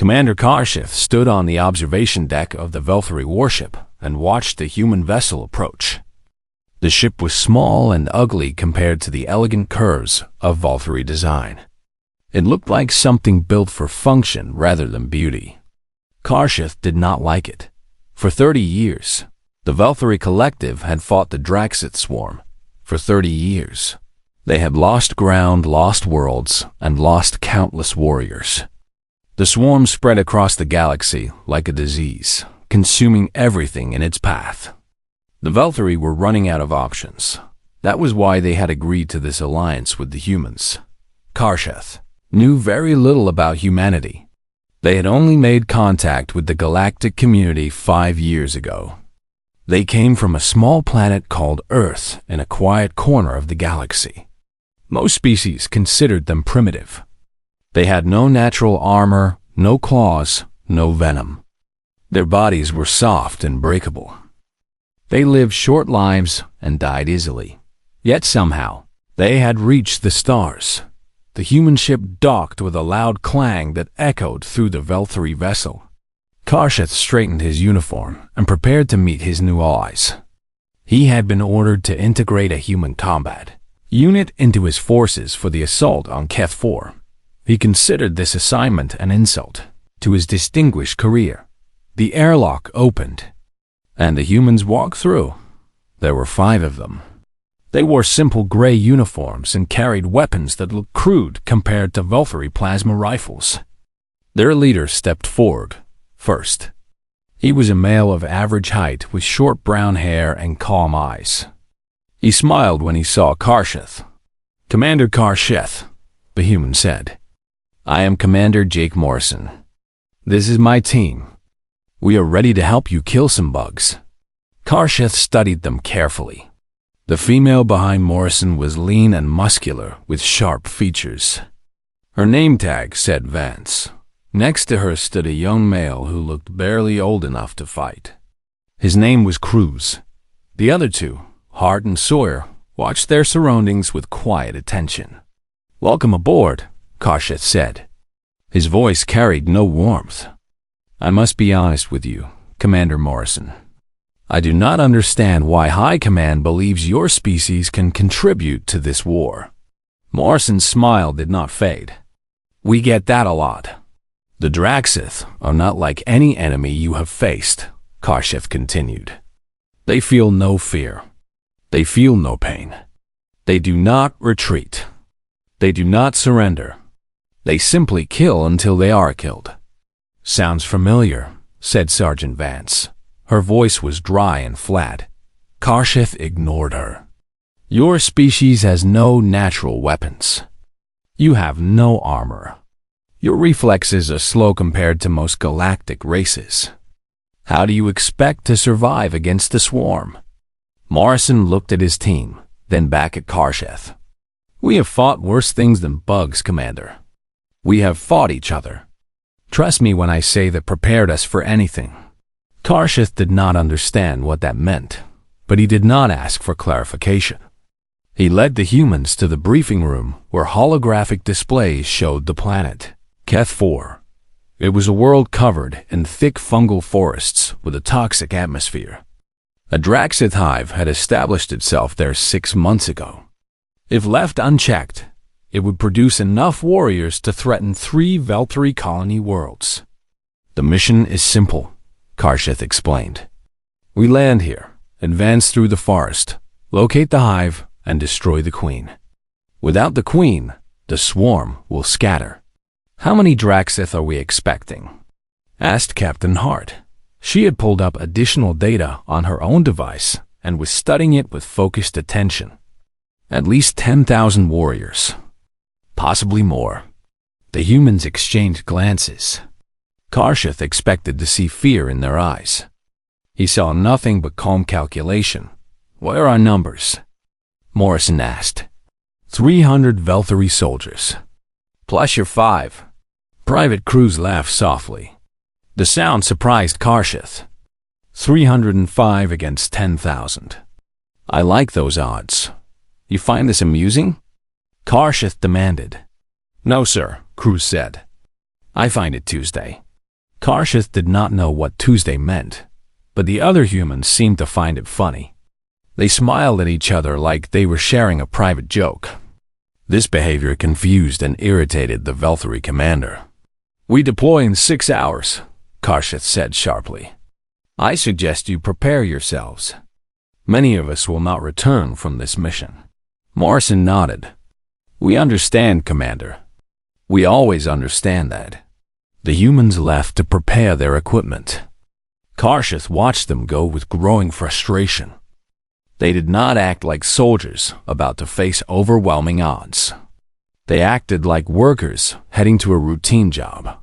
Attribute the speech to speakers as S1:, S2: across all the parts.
S1: Commander Karshith stood on the observation deck of the Velthari warship and watched the human vessel approach. The ship was small and ugly compared to the elegant curves of Velthari design. It looked like something built for function rather than beauty. Karshith did not like it. For 30 years, the Velthari collective had fought the Draxith swarm. For 30 years, they had lost ground, lost worlds, and lost countless warriors. The swarm spread across the galaxy like a disease, consuming everything in its path. The Velthari were running out of options. That was why they had agreed to this alliance with the humans. Karshith knew very little about humanity. They had only made contact with the galactic community 5 years ago. They came from a small planet called Earth in a quiet corner of the galaxy. Most species considered them primitive. They had no natural armor, no claws, no venom. Their bodies were soft and breakable. They lived short lives and died easily. Yet somehow, they had reached the stars. The human ship docked with a loud clang that echoed through the Velthari vessel. Karshith straightened his uniform and prepared to meet his new allies. He had been ordered to integrate a human combat unit into his forces for the assault on Keth 4. He considered this assignment an insult to his distinguished career. The airlock opened, and the humans walked through. There were 5 of them. They wore simple gray uniforms and carried weapons that looked crude compared to Velthari plasma rifles. Their leader stepped forward first. He was a male of average height with short brown hair and calm eyes. He smiled when he saw Karshith. "Commander Karshith," the human said. "I am Commander Jake Morrison. This is my team. We are ready to help you kill some bugs." Karshith studied them carefully. The female behind Morrison was lean and muscular with sharp features. Her name tag said Vance. Next to her stood a young male who looked barely old enough to fight. His name was Cruz. The other 2, Hart and Sawyer, watched their surroundings with quiet attention. "Welcome aboard," Karshith said. His voice carried no warmth. "I must be honest with you, Commander Morrison. I do not understand why High Command believes your species can contribute to this war." Morrison's smile did not fade. "We get that a lot. The Draxith are not like any enemy you have faced," Karshith continued. "They feel no fear. They feel no pain. They do not retreat. They do not surrender. They simply kill until they are killed." "Sounds familiar," said Sergeant Vance. Her voice was dry and flat. Karshith ignored her. "Your species has no natural weapons. You have no armor. Your reflexes are slow compared to most galactic races. How do you expect to survive against the swarm?" Morrison looked at his team, then back at Karshith. "We have fought worse things than bugs, Commander. We have fought each other. Trust me when I say that prepared us for anything." Karshith did not understand what that meant, but he did not ask for clarification. He led the humans to the briefing room where holographic displays showed the planet, Keth 4. It was a world covered in thick fungal forests with a toxic atmosphere. A Draxith hive had established itself there 6 months ago. If left unchecked, it would produce enough warriors to threaten 3 Velthari colony worlds. "The mission is simple," Karshith explained. "We land here, advance through the forest, locate the hive, and destroy the queen. Without the queen, the swarm will scatter." "How many Draxith are we expecting?" asked Captain Hart. She had pulled up additional data on her own device and was studying it with focused attention. "At least 10,000 warriors. Possibly more." The humans exchanged glances. Karshith expected to see fear in their eyes. He saw nothing but calm calculation. "What are our numbers?" Morrison asked. 300 Velthari soldiers. "Plus your 5. Private Cruz laughed softly. The sound surprised Karshith. 305 against 10,000. "I like those odds. You find this amusing?" Karshith demanded. "No, sir," Cruz said. "I find it Tuesday. Karshith did not know what Tuesday meant, but the other humans seemed to find it funny. They smiled at each other like they were sharing a private joke. This behavior confused and irritated the Velthari commander. "We deploy in 6 hours," Karshith said sharply. "I suggest you prepare yourselves. Many of us will not return from this mission." Morrison nodded. "We understand, Commander. We always understand that." The humans left to prepare their equipment. Karshith watched them go with growing frustration. They did not act like soldiers about to face overwhelming odds. They acted like workers heading to a routine job.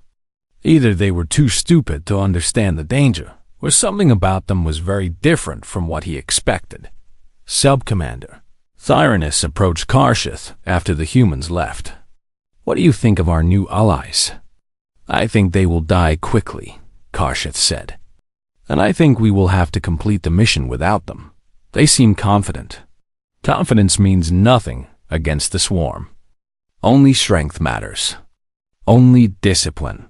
S1: Either they were too stupid to understand the danger, or something about them was very different from what he expected. Sub-Commander Thyranus approached Karshith after the humans left. "What do you think of our new allies?" "I think they will die quickly," Karshith said. "And I think we will have to complete the mission without them. They seem confident." Confidence means nothing against the swarm. Only strength matters. Only discipline.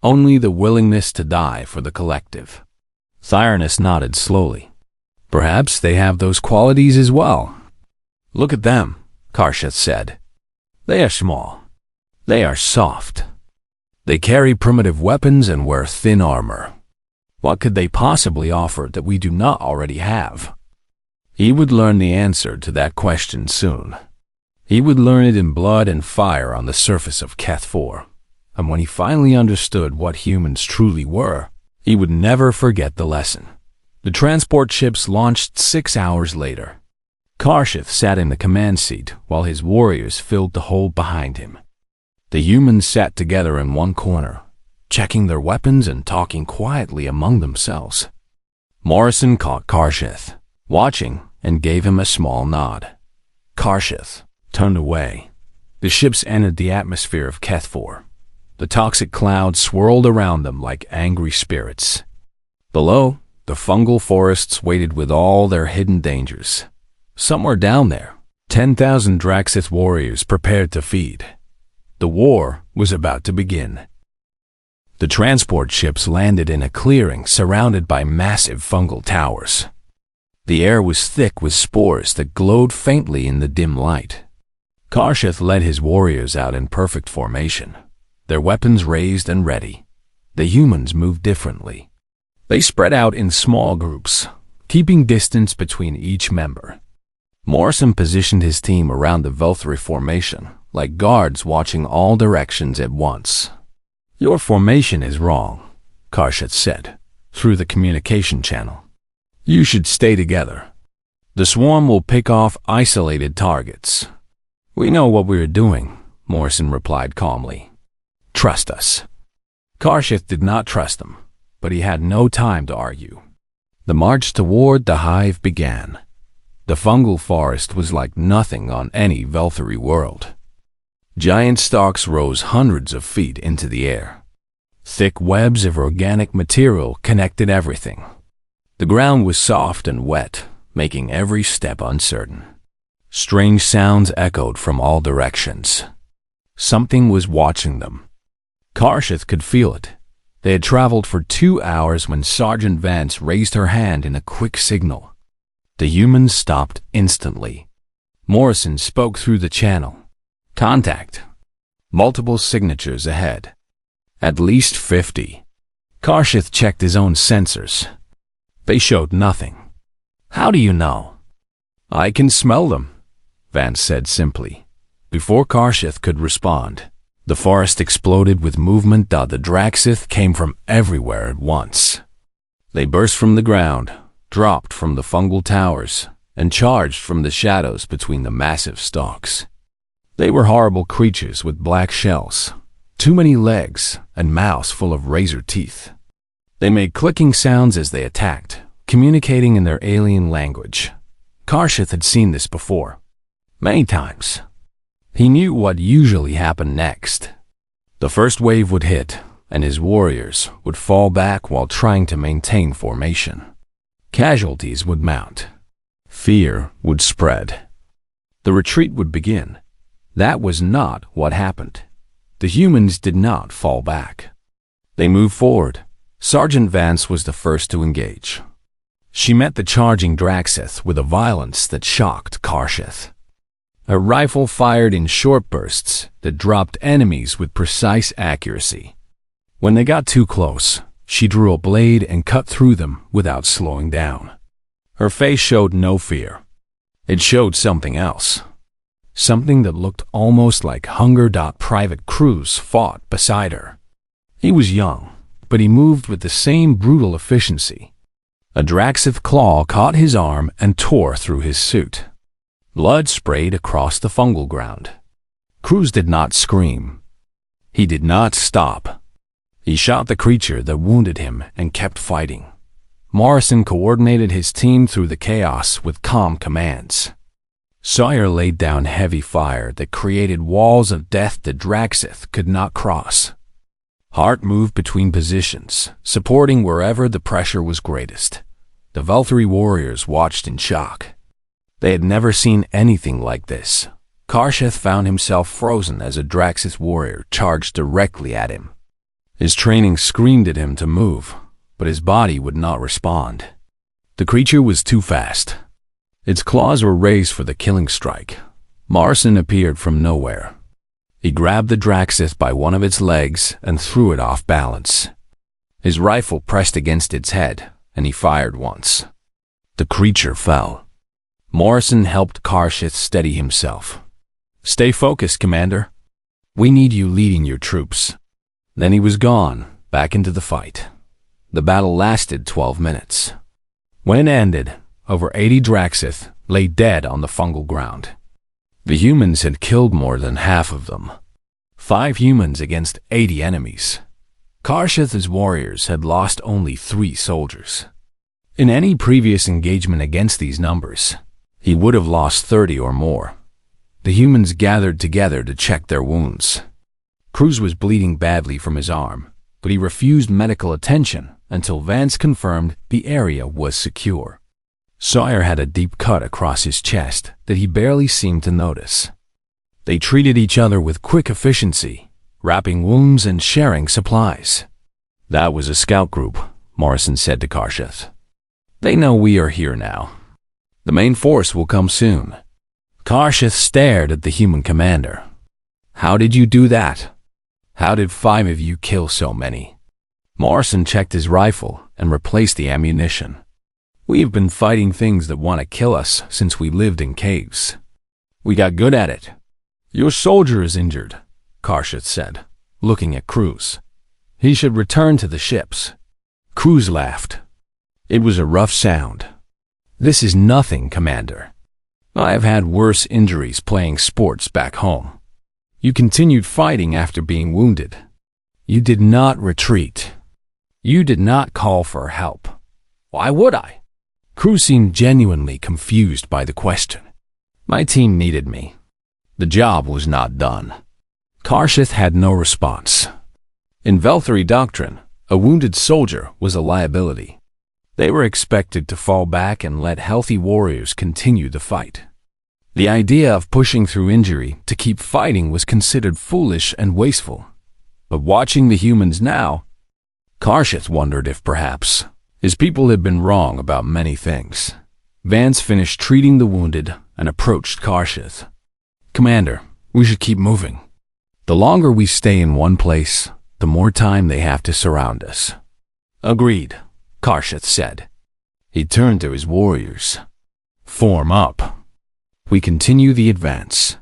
S1: Only the willingness to die for the collective. Thyranus nodded slowly. "Perhaps they have those qualities as well." "Look at them," Karshith said. "They are small. They are soft. They carry primitive weapons and wear thin armor. What could they possibly offer that we do not already have?" He would learn the answer to that question soon. He would learn it in blood and fire on the surface of Keth IV. And when he finally understood what humans truly were, he would never forget the lesson. The transport ships launched 6 hours later. Karshith sat in the command seat while his warriors filled the hold behind him. The humans sat together in one corner, checking their weapons and talking quietly among themselves. Morrison caught Karshith, watching, and gave him a small nod. Karshith turned away. The ships entered the atmosphere of Keth IV. The toxic clouds swirled around them like angry spirits. Below, the fungal forests waited with all their hidden dangers. Somewhere down there, 10,000 Draxith warriors prepared to feed. The war was about to begin. The transport ships landed in a clearing surrounded by massive fungal towers. The air was thick with spores that glowed faintly in the dim light. Karshith led his warriors out in perfect formation, their weapons raised and ready. The humans moved differently. They spread out in small groups, keeping distance between each member. Morrison positioned his team around the Velthari formation, like guards watching all directions at once. "Your formation is wrong," Karshith said, through the communication channel. "You should stay together. The swarm will pick off isolated targets." "We know what we are doing," Morrison replied calmly. "Trust us." Karshith did not trust them, but he had no time to argue. The march toward the hive began. The fungal forest was like nothing on any Velthari world. Giant stalks rose hundreds of feet into the air. Thick webs of organic material connected everything. The ground was soft and wet, making every step uncertain. Strange sounds echoed from all directions. Something was watching them. Karshith could feel it. They had traveled for 2 hours when Sergeant Vance raised her hand in a quick signal. The humans stopped instantly. Morrison spoke through the channel. "Contact. Multiple signatures ahead. At least 50. Karshith checked his own sensors. They showed nothing. "How do you know?" "I can smell them," Vance said simply. Before Karshith could respond, the forest exploded with movement. The Draxith came from everywhere at once. They burst from the ground, dropped from the fungal towers, and charged from the shadows between the massive stalks. They were horrible creatures with black shells, too many legs, and mouths full of razor teeth. They made clicking sounds as they attacked, communicating in their alien language. Karshith had seen this before, many times. He knew what usually happened next. The first wave would hit, and his warriors would fall back while trying to maintain formation. Casualties would mount. Fear would spread. The retreat would begin. That was not what happened. The humans did not fall back. They moved forward. Sergeant Vance was the first to engage. She met the charging Draxith with a violence that shocked Karshith. Her rifle fired in short bursts that dropped enemies with precise accuracy. When they got too close, she drew a blade and cut through them without slowing down. Her face showed no fear. It showed something else. Something that looked almost like Hunger. Private Cruz fought beside her. He was young, but he moved with the same brutal efficiency. A Draxith claw caught his arm and tore through his suit. Blood sprayed across the fungal ground. Cruz did not scream. He did not stop. He shot the creature that wounded him and kept fighting. Morrison coordinated his team through the chaos with calm commands. Sawyer laid down heavy fire that created walls of death that Draxith could not cross. Hart moved between positions, supporting wherever the pressure was greatest. The Valkyrie warriors watched in shock. They had never seen anything like this. Karshith found himself frozen as a Draxith warrior charged directly at him. His training screamed at him to move, but his body would not respond. The creature was too fast. Its claws were raised for the killing strike. Morrison appeared from nowhere. He grabbed the Draxith by one of its legs and threw it off balance. His rifle pressed against its head, and he fired once. The creature fell. Morrison helped Karshith steady himself. "Stay focused, Commander. We need you leading your troops." Then he was gone, back into the fight. The battle lasted 12 minutes. When it ended, over 80 Draxith lay dead on the fungal ground. The humans had killed more than half of them. 5 humans against 80 enemies. Karshith's warriors had lost only 3 soldiers. In any previous engagement against these numbers, he would have lost 30 or more. The humans gathered together to check their wounds. Cruz was bleeding badly from his arm, but he refused medical attention until Vance confirmed the area was secure. Sawyer had a deep cut across his chest that he barely seemed to notice. They treated each other with quick efficiency, wrapping wounds and sharing supplies. "That was a scout group," Morrison said to Karshith. "They know we are here now. The main force will come soon." Karshith stared at the human commander. "How did you do that? How did 5 of you kill so many?" Morrison checked his rifle and replaced the ammunition. "We've been fighting things that want to kill us since we lived in caves. We got good at it." "Your soldier is injured," Karshith said, looking at Cruz. "He should return to the ships." Cruz laughed. It was a rough sound. "This is nothing, Commander. I have had worse injuries playing sports back home. You continued fighting after being wounded. You did not retreat. You did not call for help. Why would I?" Cruz seemed genuinely confused by the question. "My team needed me. The job was not done." Karshith had no response. In Valkyrie doctrine, a wounded soldier was a liability. They were expected to fall back and let healthy warriors continue the fight. The idea of pushing through injury to keep fighting was considered foolish and wasteful. But watching the humans now, Karshith wondered if perhaps his people had been wrong about many things. Vance finished treating the wounded and approached Karshith. "Commander, we should keep moving. The longer we stay in one place, the more time they have to surround us." "Agreed," Karshith said. He turned to his warriors. "Form up. We continue the advance."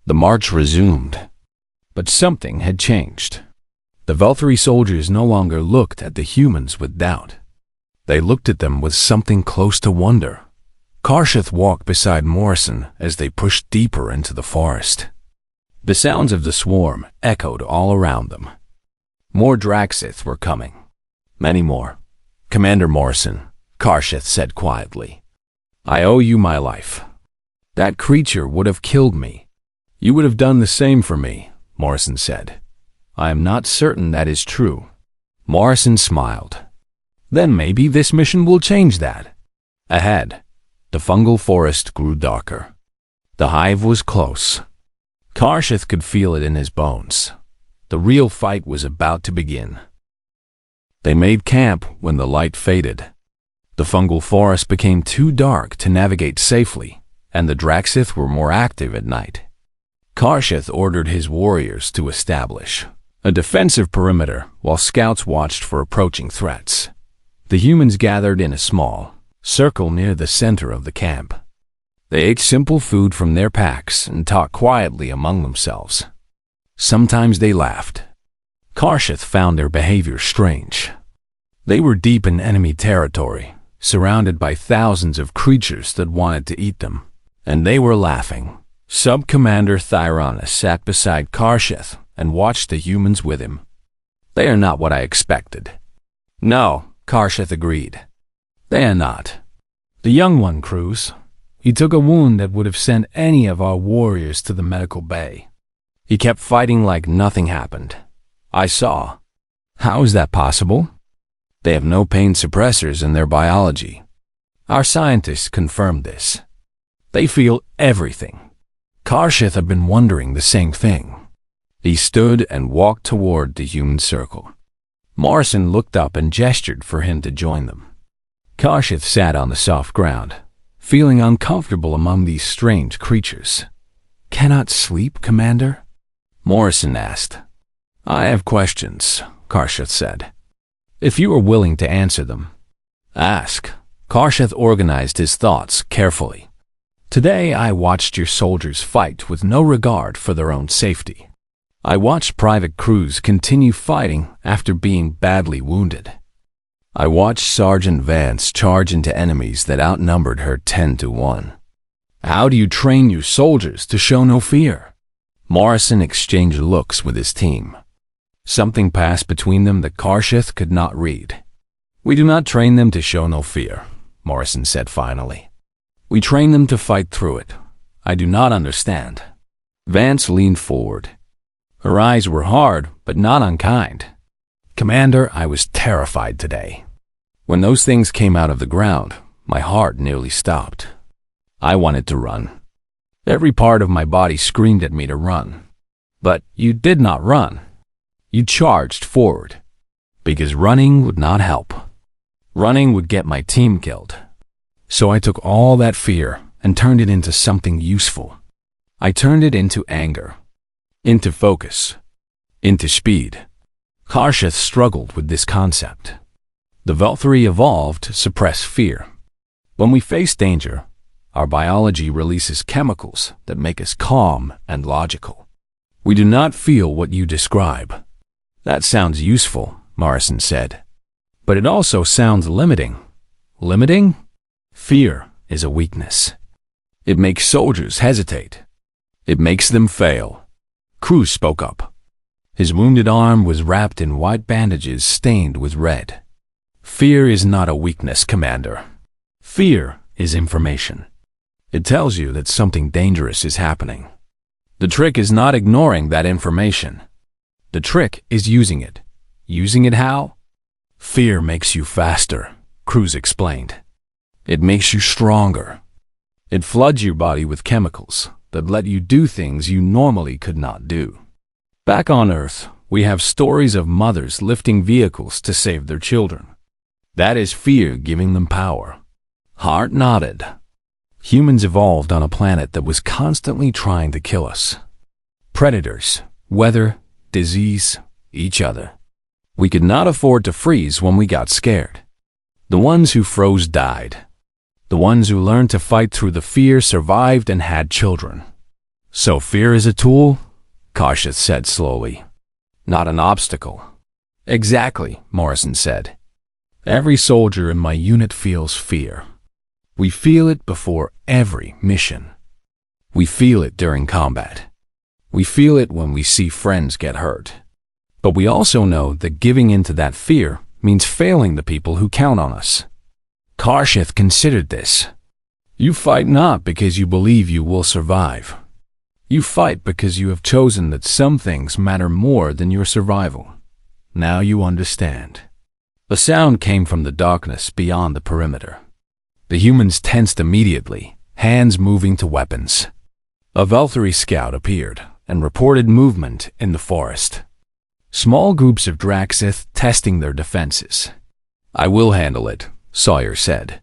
S1: The march resumed. But something had changed. The Valkyrie soldiers no longer looked at the humans with doubt. They looked at them with something close to wonder. Karshith walked beside Morrison as they pushed deeper into the forest. The sounds of the swarm echoed all around them. More Draxith were coming. Many more. "Commander Morrison," Karshith said quietly, "I owe you my life. That creature would have killed me." "You would have done the same for me," Morrison said. "I am not certain that is true." Morrison smiled. "Then maybe this mission will change that." Ahead, the fungal forest grew darker. The hive was close. Karshith could feel it in his bones. The real fight was about to begin. They made camp when the light faded. The fungal forest became too dark to navigate safely, and the Draxith were more active at night. Karshith ordered his warriors to establish a defensive perimeter while scouts watched for approaching threats. The humans gathered in a small circle near the center of the camp. They ate simple food from their packs and talked quietly among themselves. Sometimes they laughed. Karshith found their behavior strange. They were deep in enemy territory, surrounded by thousands of creatures that wanted to eat them, and they were laughing. Sub-Commander Thyranus sat beside Karshith and watched the humans with him. "They are not what I expected." "No," Karshith agreed. "They are not." "The young one, Cruz. He took a wound that would have sent any of our warriors to the medical bay. He kept fighting like nothing happened. I saw." "How is that possible?" "They have no pain suppressors in their biology. Our scientists confirmed this. They feel everything." Karshith had been wondering the same thing. He stood and walked toward the human circle. Morrison looked up and gestured for him to join them. Karshith sat on the soft ground, feeling uncomfortable among these strange creatures. "Cannot sleep, Commander?" Morrison asked. "I have questions," Karshith said. "If you are willing to answer them, ask." Karshith organized his thoughts carefully. "Today I watched your soldiers fight with no regard for their own safety. I watched Private Cruz continue fighting after being badly wounded. I watched Sergeant Vance charge into enemies that outnumbered her 10-1. How do you train your soldiers to show no fear?" Morrison exchanged looks with his team. Something passed between them that Karshith could not read. "We do not train them to show no fear," Morrison said finally. "We train them to fight through it. I do not understand." Vance leaned forward. Her eyes were hard, but not unkind. "Commander, I was terrified today. When those things came out of the ground, my heart nearly stopped. I wanted to run. Every part of my body screamed at me to run. But you did not run. You charged forward. Because running would not help. Running would get my team killed. So I took all that fear and turned it into something useful. I turned it into anger, into focus, into speed." Karshith struggled with this concept. The Velthari evolved to suppress fear. When we face danger, our biology releases chemicals that make us calm and logical. We do not feel what you describe. "That sounds useful," Morrison said. "But it also sounds limiting." "Limiting?" "Fear is a weakness. It makes soldiers hesitate. It makes them fail." Cruz spoke up. His wounded arm was wrapped in white bandages stained with red. "Fear is not a weakness, Commander. Fear is information. It tells you that something dangerous is happening. The trick is not ignoring that information. The trick is using it. Using it how? Fear makes you faster," Cruz explained. "It makes you stronger. It floods your body with chemicals that let you do things you normally could not do." Back on Earth, we have stories of mothers lifting vehicles to save their children. That is fear giving them power. Hart nodded. Humans evolved on a planet that was constantly trying to kill us. Predators, weather, disease, each other. We could not afford to freeze when we got scared. The ones who froze died. The ones who learned to fight through the fear survived and had children. "So fear is a tool?" Karshith said slowly. "Not an obstacle." "Exactly," Morrison said. "Every soldier in my unit feels fear. We feel it before every mission. We feel it during combat. We feel it when we see friends get hurt. But we also know that giving in to that fear means failing the people who count on us." Karshith considered this. "You fight not because you believe you will survive. You fight because you have chosen that some things matter more than your survival. Now you understand." A sound came from the darkness beyond the perimeter. The humans tensed immediately, hands moving to weapons. A Velthari scout appeared and reported movement in the forest. Small groups of Draxith testing their defenses. I will handle it, Sawyer said.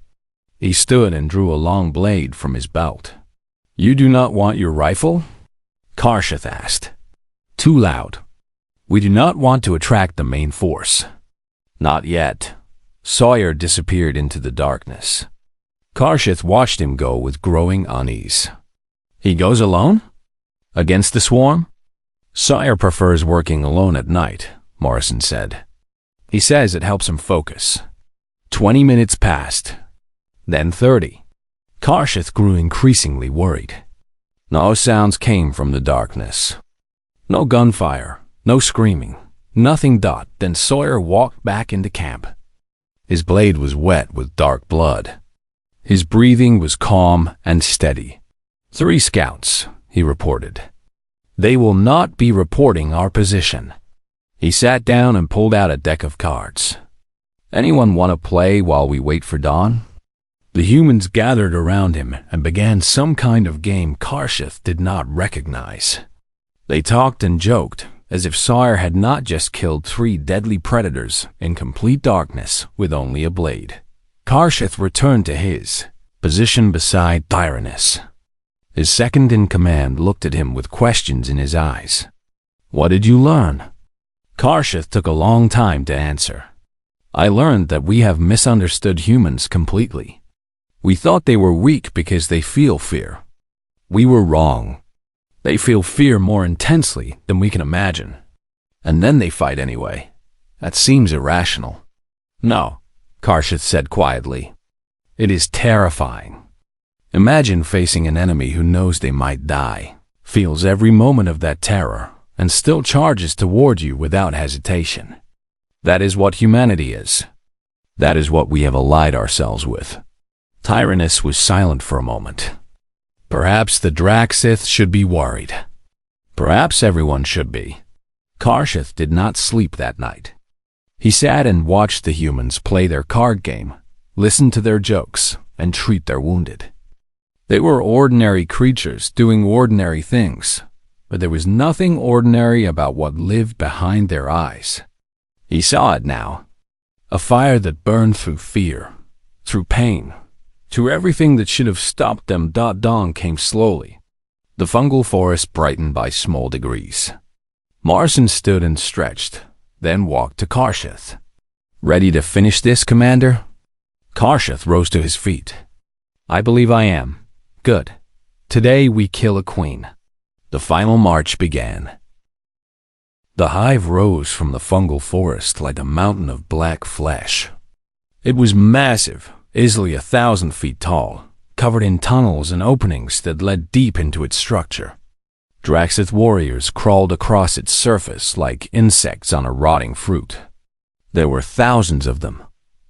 S1: He stood and drew a long blade from his belt. You do not want your rifle? Karshith asked. Too loud. We do not want to attract the main force. Not yet. Sawyer disappeared into the darkness. Karshith watched him go with growing unease. He goes alone? Against the swarm? Sawyer prefers working alone at night, Morrison said. He says it helps him focus. 20 minutes passed. Then 30. Karshith grew increasingly worried. No sounds came from the darkness. No gunfire, no screaming, nothing. Then Sawyer walked back into camp. His blade was wet with dark blood. His breathing was calm and steady. 3 scouts, he reported. They will not be reporting our position. He sat down and pulled out a deck of cards. Anyone want to play while we wait for dawn? The humans gathered around him and began some kind of game Karshith did not recognize. They talked and joked, as if Sawyer had not just killed 3 deadly predators in complete darkness with only a blade. Karshith returned to his position beside Tyrannus. His second-in-command looked at him with questions in his eyes. What did you learn? Karshith took a long time to answer. I learned that we have misunderstood humans completely. We thought they were weak because they feel fear. We were wrong. They feel fear more intensely than we can imagine. And then they fight anyway. That seems irrational. No, Karshith said quietly. It is terrifying. Imagine facing an enemy who knows they might die, feels every moment of that terror, and still charges toward you without hesitation. That is what humanity is. That is what we have allied ourselves with. Tyrannus was silent for a moment. Perhaps the Draxith should be worried. Perhaps everyone should be. Karshith did not sleep that night. He sat and watched the humans play their card game, listen to their jokes, and treat their wounded. They were ordinary creatures doing ordinary things, but there was nothing ordinary about what lived behind their eyes. He saw it now. A fire that burned through fear, through pain, through everything that should have stopped them. Dawn came slowly. The fungal forest brightened by small degrees. Morrison stood and stretched, then walked to Karshith. Ready to finish this, Commander? Karshith rose to his feet. I believe I am. Good. Today we kill a queen. The final march began. The hive rose from the fungal forest like a mountain of black flesh. It was massive, easily 1,000 feet tall, covered in tunnels and openings that led deep into its structure. Draxith warriors crawled across its surface like insects on a rotting fruit. There were thousands of them.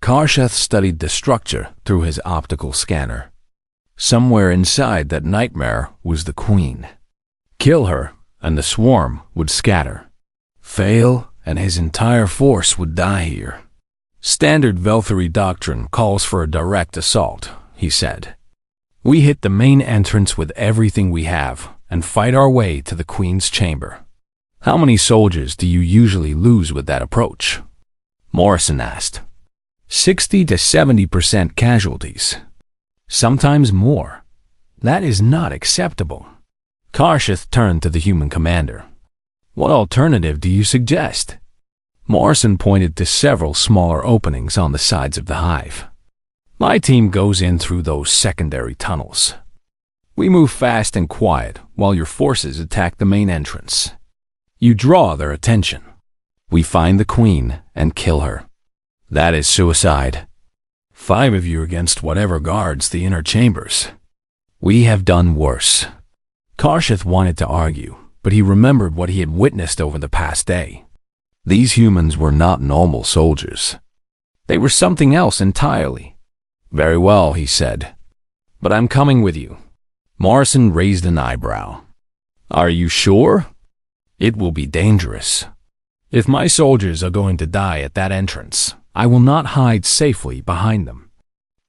S1: Karshith studied the structure through his optical scanner. Somewhere inside that nightmare was the queen. Kill her, and the swarm would scatter. Fail, and his entire force would die here. Standard Velthari doctrine calls for a direct assault, he said. We hit the main entrance with everything we have and fight our way to the queen's chamber. How many soldiers do you usually lose with that approach? Morrison asked. 60 to 70% casualties. Sometimes more. That is not acceptable. Karshith turned to the human commander. What alternative do you suggest? Morrison pointed to several smaller openings on the sides of the hive. My team goes in through those secondary tunnels. We move fast and quiet while your forces attack the main entrance. You draw their attention. We find the queen and kill her. That is suicide. 5 of you against whatever guards the inner chambers. We have done worse. Karshith wanted to argue, but he remembered what he had witnessed over the past day. These humans were not normal soldiers. They were something else entirely. Very well, he said. But I'm coming with you. Morrison raised an eyebrow. Are you sure? It will be dangerous. If my soldiers are going to die at that entrance, I will not hide safely behind them.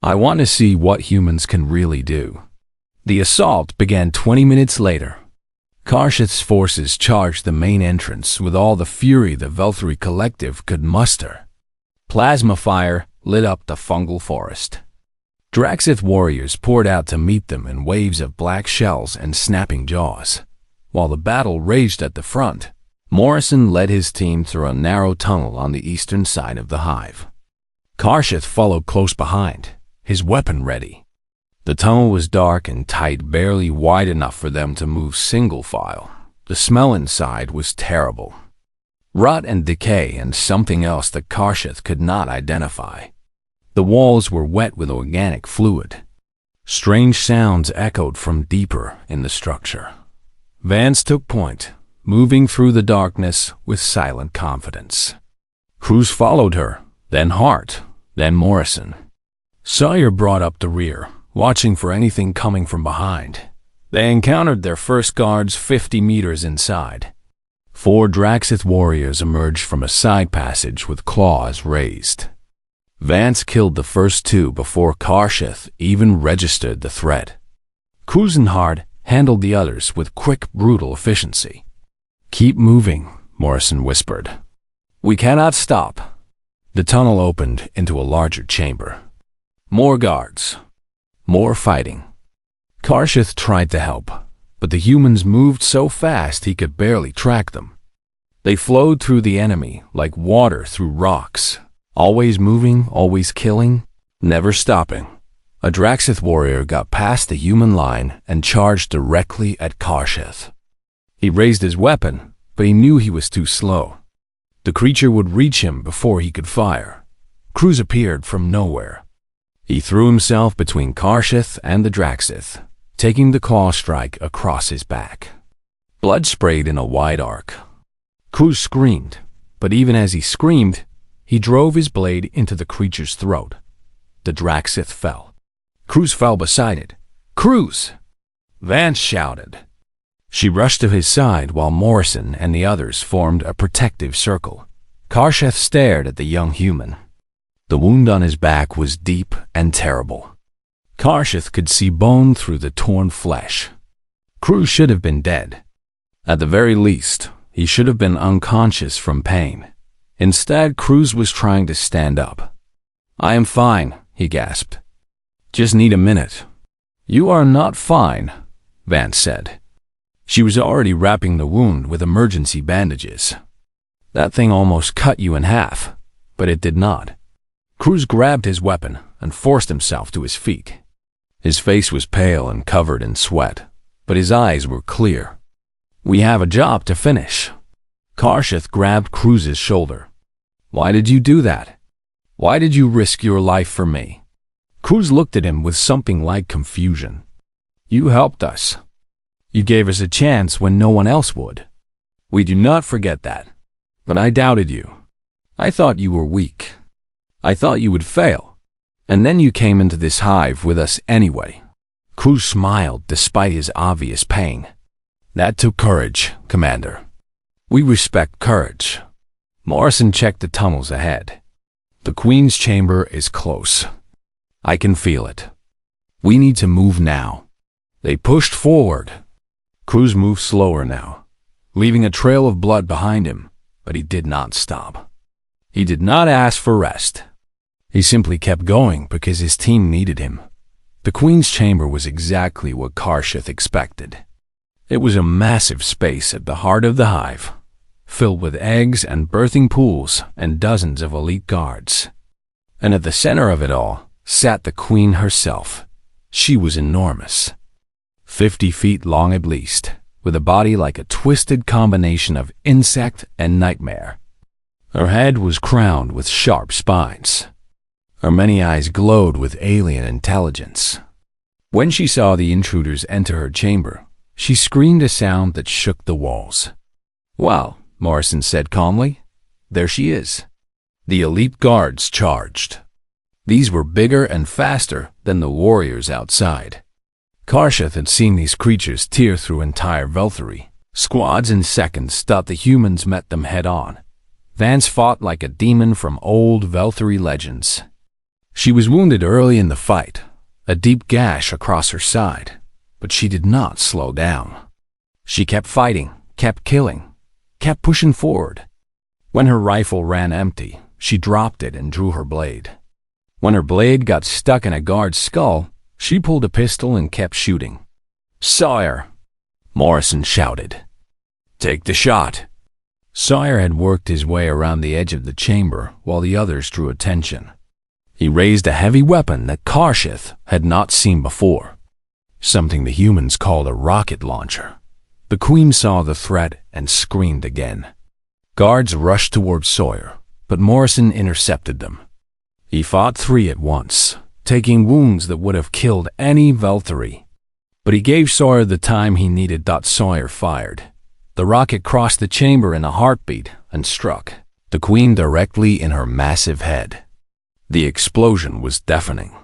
S1: I want to see what humans can really do. The assault began 20 minutes later. Karshith's forces charged the main entrance with all the fury the Velthari collective could muster. Plasma fire lit up the fungal forest. Draxith warriors poured out to meet them in waves of black shells and snapping jaws. While the battle raged at the front, Morrison led his team through a narrow tunnel on the eastern side of the hive. Karshith followed close behind, his weapon ready. The tunnel was dark and tight, barely wide enough for them to move single file. The smell inside was terrible. Rot and decay and something else that Karshith could not identify. The walls were wet with organic fluid. Strange sounds echoed from deeper in the structure. Vance took point, moving through the darkness with silent confidence. Cruz followed her, then Hart, then Morrison. Sawyer brought up the rear, watching for anything coming from behind. They encountered their first guards 50 meters inside. 4 Draxith warriors emerged from a side passage with claws raised. Vance killed the first 2 before Karshith even registered the threat. Cruz and Hart handled the others with quick, brutal efficiency. "Keep moving," Morrison whispered. "We cannot stop." The tunnel opened into a larger chamber. More guards. More fighting. Karshith tried to help, but the humans moved so fast he could barely track them. They flowed through the enemy like water through rocks, always moving, always killing, never stopping. A Draxith warrior got past the human line and charged directly at Karshith. He raised his weapon, but he knew he was too slow. The creature would reach him before he could fire. Cruz appeared from nowhere. He threw himself between Karshith and the Draxith, taking the claw strike across his back. Blood sprayed in a wide arc. Cruz screamed, but even as he screamed, he drove his blade into the creature's throat. The Draxith fell. Cruz fell beside it. "Cruz!" Vance shouted. She rushed to his side while Morrison and the others formed a protective circle. Karshith stared at the young human. The wound on his back was deep and terrible. Karshith could see bone through the torn flesh. Cruz should have been dead. At the very least, he should have been unconscious from pain. Instead, Cruz was trying to stand up. "I am fine," he gasped. "Just need a minute." "You are not fine," Vance said. She was already wrapping the wound with emergency bandages. "That thing almost cut you in half, but it did not." Cruz grabbed his weapon and forced himself to his feet. His face was pale and covered in sweat, but his eyes were clear. "We have a job to finish." Karshith grabbed Cruz's shoulder. "Why did you do that? Why did you risk your life for me?" Cruz looked at him with something like confusion. "You helped us. You gave us a chance when no one else would. We do not forget that. But I doubted you. I thought you were weak. I thought you would fail. And then you came into this hive with us anyway." Cruz smiled despite his obvious pain. "That took courage, Commander. We respect courage." Morrison checked the tunnels ahead. "The Queen's chamber is close. I can feel it. We need to move now." They pushed forward. Cruz moved slower now, leaving a trail of blood behind him, but he did not stop. He did not ask for rest. He simply kept going because his team needed him. The Queen's chamber was exactly what Karshith expected. It was a massive space at the heart of the hive, filled with eggs and birthing pools and dozens of elite guards. And at the center of it all sat the Queen herself. She was enormous. 50 feet long at least, with a body like a twisted combination of insect and nightmare. Her head was crowned with sharp spines. Her many eyes glowed with alien intelligence. When she saw the intruders enter her chamber, she screamed a sound that shook the walls. "Well," Morrison said calmly, "there she is." The elite guards charged. These were bigger and faster than the warriors outside. Karshith had seen these creatures tear through entire Velthari. Squads in seconds thought the humans met them head-on. Vance fought like a demon from old Velthari legends. She was wounded early in the fight, a deep gash across her side, but she did not slow down. She kept fighting, kept killing, kept pushing forward. When her rifle ran empty, she dropped it and drew her blade. When her blade got stuck in a guard's skull, she pulled a pistol and kept shooting. "Sire!" Morrison shouted. "Take the shot." Sire had worked his way around the edge of the chamber while the others drew attention. He raised a heavy weapon that Karshith had not seen before, something the humans called a rocket launcher. The Queen saw the threat and screamed again. Guards rushed toward Sawyer, but Morrison intercepted them. He fought 3 at once, taking wounds that would have killed any Velthari. But he gave Sawyer the time he needed. Sawyer fired. The rocket crossed the chamber in a heartbeat and struck the Queen directly in her massive head. The explosion was deafening.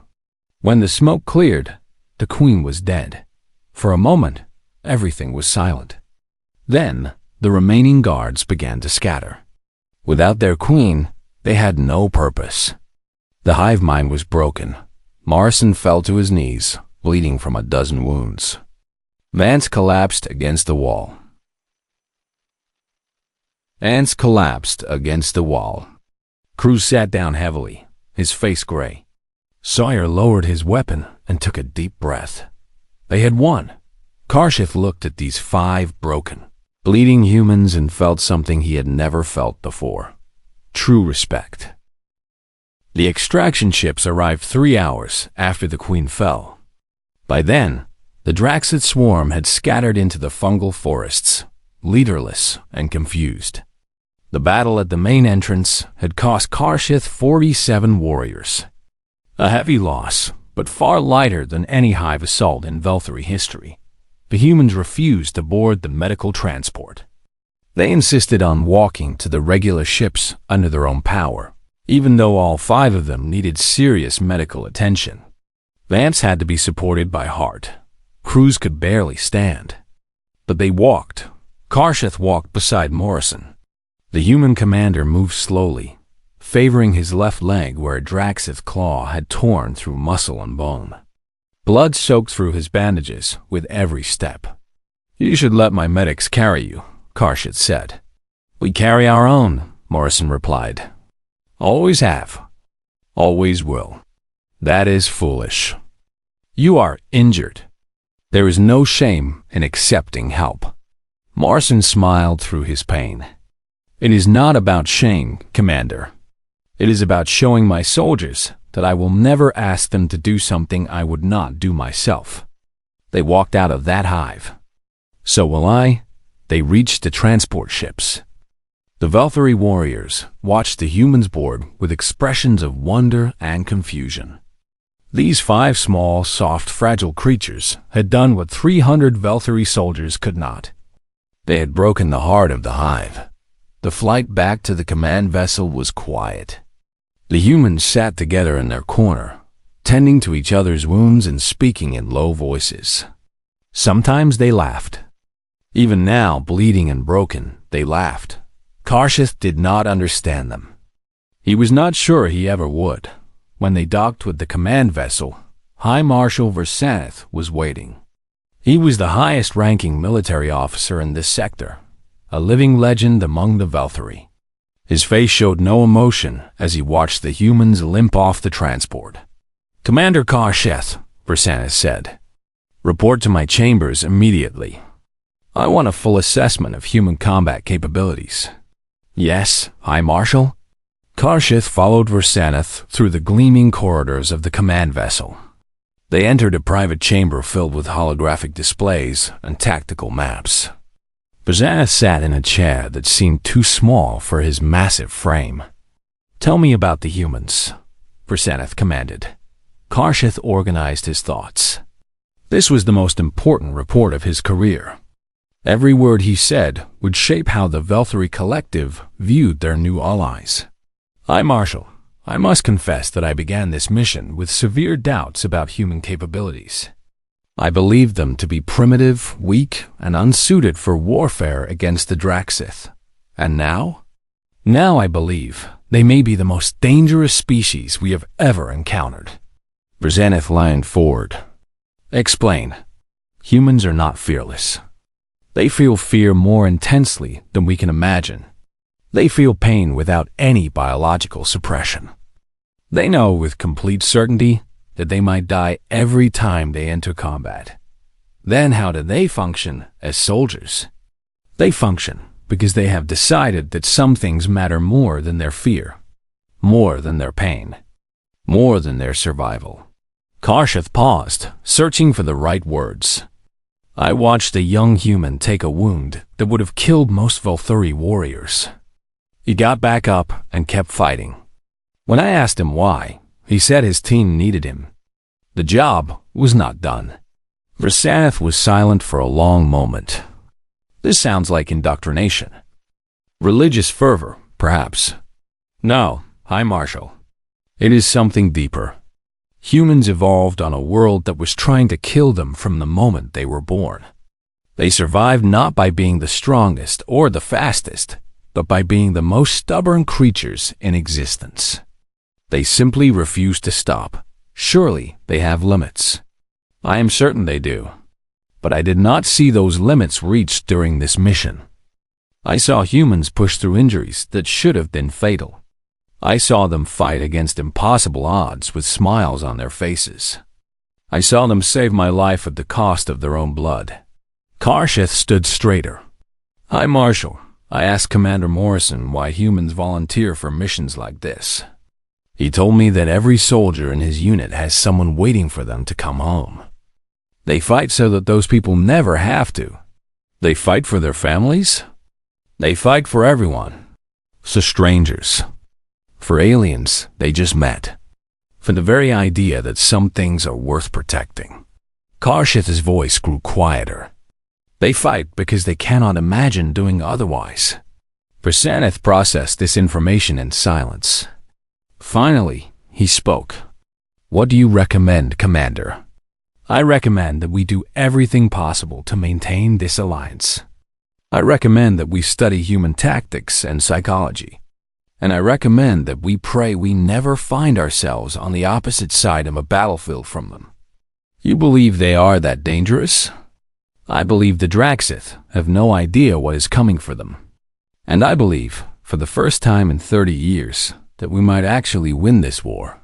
S1: When the smoke cleared, the Queen was dead. For a moment, everything was silent. Then, the remaining guards began to scatter. Without their Queen, they had no purpose. The hive mind was broken. Morrison fell to his knees, bleeding from a dozen wounds. Vance collapsed against the wall. Cruz sat down heavily, his face gray. Sawyer lowered his weapon and took a deep breath. They had won. Karshith looked at these 5 broken, bleeding humans and felt something he had never felt before. True respect. The extraction ships arrived 3 hours after the Queen fell. By then, the Draxid swarm had scattered into the fungal forests, leaderless and confused. The battle at the main entrance had cost Karshith 47 warriors. A heavy loss, but far lighter than any hive assault in Velthari history. The humans refused to board the medical transport. They insisted on walking to the regular ships under their own power, even though all 5 of them needed serious medical attention. Vance had to be supported by Hart. Cruz could barely stand. But they walked. Karshith walked beside Morrison. The human commander moved slowly, favoring his left leg where a Draxith claw had torn through muscle and bone. Blood soaked through his bandages with every step. "You should let my medics carry you," Karshith said. "We carry our own," Morrison replied. "Always have. Always will." "That is foolish. You are injured. There is no shame in accepting help." Morrison smiled through his pain. "It is not about shame, Commander. It is about showing my soldiers that I will never ask them to do something I would not do myself." They walked out of that hive. "So will I." They reached the transport ships. The Velthari warriors watched the humans board with expressions of wonder and confusion. These 5 small, soft, fragile creatures had done what 300 Velthari soldiers could not. They had broken the heart of the hive. The flight back to the command vessel was quiet. The humans sat together in their corner, tending to each other's wounds and speaking in low voices. Sometimes they laughed. Even now, bleeding and broken, they laughed. Karshith did not understand them. He was not sure he ever would. When they docked with the command vessel, High Marshal Versaneth was waiting. He was the highest-ranking military officer in this sector, a living legend among the Velthari. His face showed no emotion as he watched the humans limp off the transport. "Commander Karshith," Versaneth said, "report to my chambers immediately. I want a full assessment of human combat capabilities." "Yes, High Marshal." Karshith followed Versaneth through the gleaming corridors of the command vessel. They entered a private chamber filled with holographic displays and tactical maps. Versaneth sat in a chair that seemed too small for his massive frame. "Tell me about the humans," Versaneth commanded. Karshith organized his thoughts. This was the most important report of his career. Every word he said would shape how the Velthari Collective viewed their new allies. "High Marshal, I must confess that I began this mission with severe doubts about human capabilities. I believed them to be primitive, weak, and unsuited for warfare against the Draxith. And now? Now I believe they may be the most dangerous species we have ever encountered." Versaneth leaned forward. "Explain." "Humans are not fearless. They feel fear more intensely than we can imagine. They feel pain without any biological suppression. They know with complete certainty that they might die every time they enter combat. Then how do they function as soldiers? They function because they have decided that some things matter more than their fear, more than their pain, more than their survival. Karsheth paused, searching for the right words. I watched a young human take a wound that would have killed most Volthuri warriors. He got back up and kept fighting. When I asked him why, he said his team needed him. The job was not done. Versaneth was silent for a long moment. This sounds like indoctrination. Religious fervor, perhaps. No, High Marshal. It is something deeper. Humans evolved on a world that was trying to kill them from the moment they were born. They survived not by being the strongest or the fastest, but by being the most stubborn creatures in existence. They simply refuse to stop. Surely they have limits. I am certain they do. But I did not see those limits reached during this mission. I saw humans push through injuries that should have been fatal. I saw them fight against impossible odds with smiles on their faces. I saw them save my life at the cost of their own blood. Karsheth stood straighter. High Marshal, I asked Commander Morrison why humans volunteer for missions like this. He told me that every soldier in his unit has someone waiting for them to come home. They fight so that those people never have to. They fight for their families. They fight for everyone. For strangers. For aliens they just met. For the very idea that some things are worth protecting. Karsheth's voice grew quieter. They fight because they cannot imagine doing otherwise. Versaneth processed this information in silence. Finally, he spoke. What do you recommend, Commander? I recommend that we do everything possible to maintain this alliance. I recommend that we study human tactics and psychology. And I recommend that we pray we never find ourselves on the opposite side of a battlefield from them. You believe they are that dangerous? I believe the Draxith have no idea what is coming for them. And I believe, for the first time in 30 years, that we might actually win this war.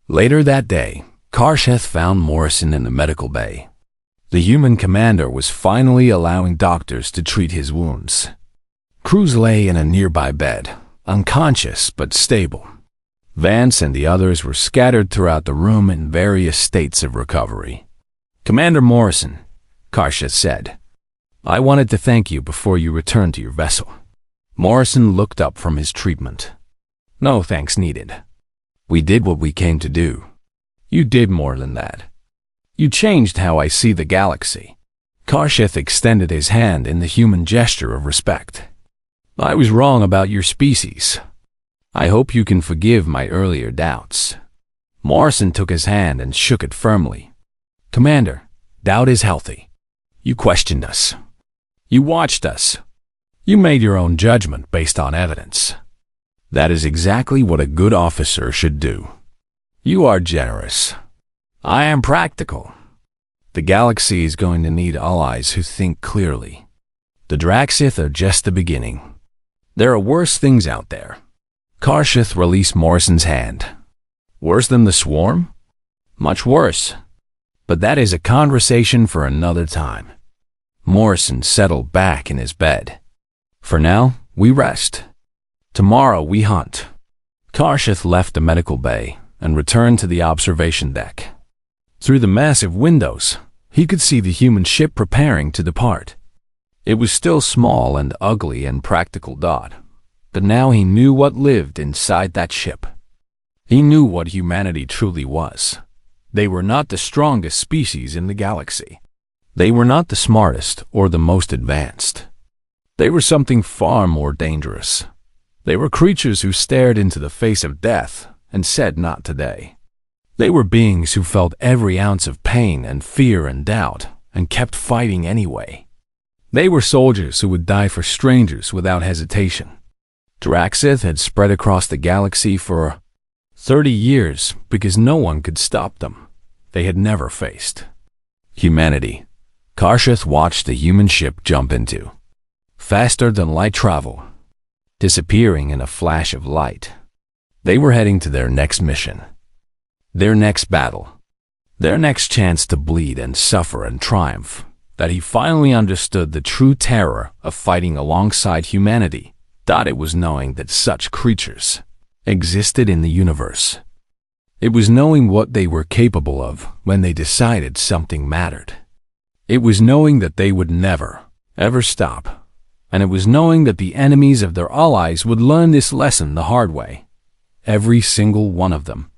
S1: Later that day, Karsheth found Morrison in the medical bay. The human commander was finally allowing doctors to treat his wounds. Cruz lay in a nearby bed, unconscious but stable. Vance and the others were scattered throughout the room in various states of recovery. Commander Morrison, Karsheth said, I wanted to thank you before you returned to your vessel. Morrison looked up from his treatment. No thanks needed. We did what we came to do. You did more than that. You changed how I see the galaxy. Karsheth extended his hand in the human gesture of respect. I was wrong about your species. I hope you can forgive my earlier doubts. Morrison took his hand and shook it firmly. Commander, doubt is healthy. You questioned us. You watched us. You made your own judgment based on evidence. That is exactly what a good officer should do. You are generous. I am practical. The galaxy is going to need allies who think clearly. The Draxith are just the beginning. There are worse things out there. Karsheth released Morrison's hand. Worse than the swarm? Much worse. But that is a conversation for another time. Morrison settled back in his bed. For now, we rest. Tomorrow we hunt. Karsheth left the medical bay and returned to the observation deck. Through the massive windows, he could see the human ship preparing to depart. It was still small and ugly and practical dot, but now he knew what lived inside that ship. He knew what humanity truly was. They were not the strongest species in the galaxy. They were not the smartest or the most advanced. They were something far more dangerous. They were creatures who stared into the face of death and said not today. They were beings who felt every ounce of pain and fear and doubt and kept fighting anyway. They were soldiers who would die for strangers without hesitation. Draxith had spread across the galaxy for 30 years because no one could stop them. They had never faced humanity. Karsheth watched the human ship jump into, faster than light travel, disappearing in a flash of light. They were heading to their next mission, their next battle, their next chance to bleed and suffer and triumph. That he finally understood the true terror of fighting alongside humanity. That it was knowing that such creatures existed in the universe. It was knowing what they were capable of when they decided something mattered. It was knowing that they would never, ever stop. And it was knowing that the enemies of their allies would learn this lesson the hard way. Every single one of them.